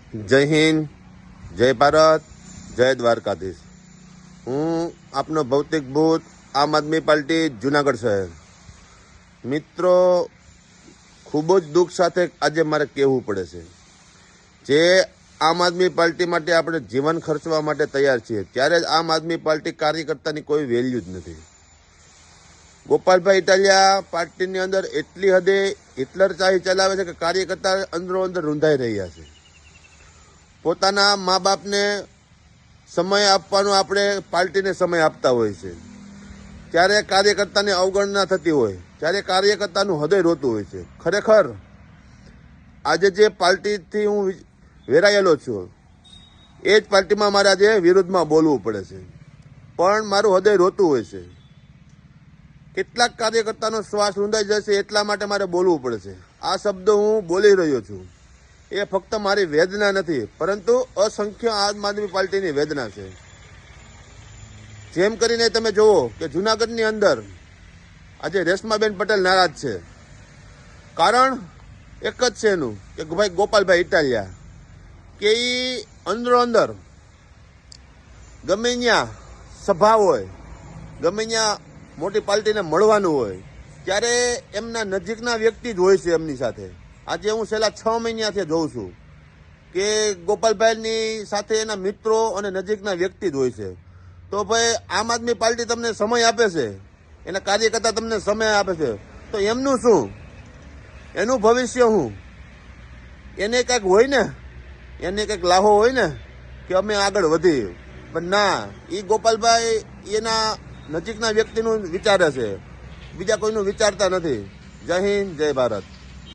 જય હિન્દ, જય ભારત, જય દ્વારકાધીશ. હું આપનો ભૌતિક ભૂત આમ આદમી પાર્ટી જુનાગઢ શહેર. મિત્રો, ખૂબ જ દુઃખ સાથે આજે મારે કહેવું પડે છે, જે આમ આદમી પાર્ટી માટે આપણે જીવન ખર્ચવા માટે તૈયાર છીએ, ત્યારે જ આમ આદમી પાર્ટી કાર્યકર્તાની કોઈ વેલ્યુ જ નથી. ગોપાલભાઈ ઇટાલિયા પાર્ટીની અંદર એટલી હદે હિટલર ચાહી ચલાવે છે કે કાર્યકર્તા અંદરો અંદર રૂંધાઈ રહ્યા છે. પોતાના મા બાપને સમય આપવાનો આપણે પાર્ટીને સમય આપતા હોય છે, ત્યારે કાર્યકર્તાની અવગણના થતી હોય, ત્યારે કાર્યકર્તાનું હૃદય રોતું હોય છે. ખરેખર આજે જે પાર્ટીથી હું વેરાયેલો છું, એ જ પાર્ટીમાં મારે આજે વિરુદ્ધમાં બોલવું પડે છે, પણ મારું હૃદય રોતું હોય છે. કેટલાક કાર્યકર્તાનો શ્વાસ રૂંધાઈ જશે એટલા માટે મારે બોલવું પડે છે. આ શબ્દ હું બોલી રહ્યો છું, એ ફક્ત મારી વેદના નથી, પરંતુ અસંખ્ય આમ આદમી પાર્ટીની વેદના છે. જેમ કરીને તમે જુઓ કે જુનાગઢની અંદર આજે રેશમાબેન પટેલ નારાજ છે. કારણ એક જ છે એનું કે ભાઈ ગોપાલભાઈ ઇટાલિયા કે એ અંદરો અંદર ગમે ત્યાં સભા હોય, ગમે ત્યાં મોટી પાર્ટીને મળવાનું હોય, ત્યારે એમના નજીકના વ્યક્તિ જ હોય છે એમની સાથે. આજે હું છેલ્લા 6 મહિનાથી જોઉં છું કે ગોપાલભાઈની સાથે એના મિત્રો અને નજીકના વ્યક્તિ જ હોય છે. તો ભાઈ આમ આદમી પાર્ટી તમને સમય આપે છે, એના કાર્યકર્તા તમને સમય આપે છે, તો એમનું શું, એનું ભવિષ્ય શું? એને કંઈક હોય ને, એને કંઈક લાહો હોય ને કે અમે આગળ વધીએ, પણ ના, એ ગોપાલભાઈ એના નજીકના વ્યક્તિનું વિચારે છે, બીજા કોઈનું વિચારતા નથી. જય હિન્દ, જય ભારત.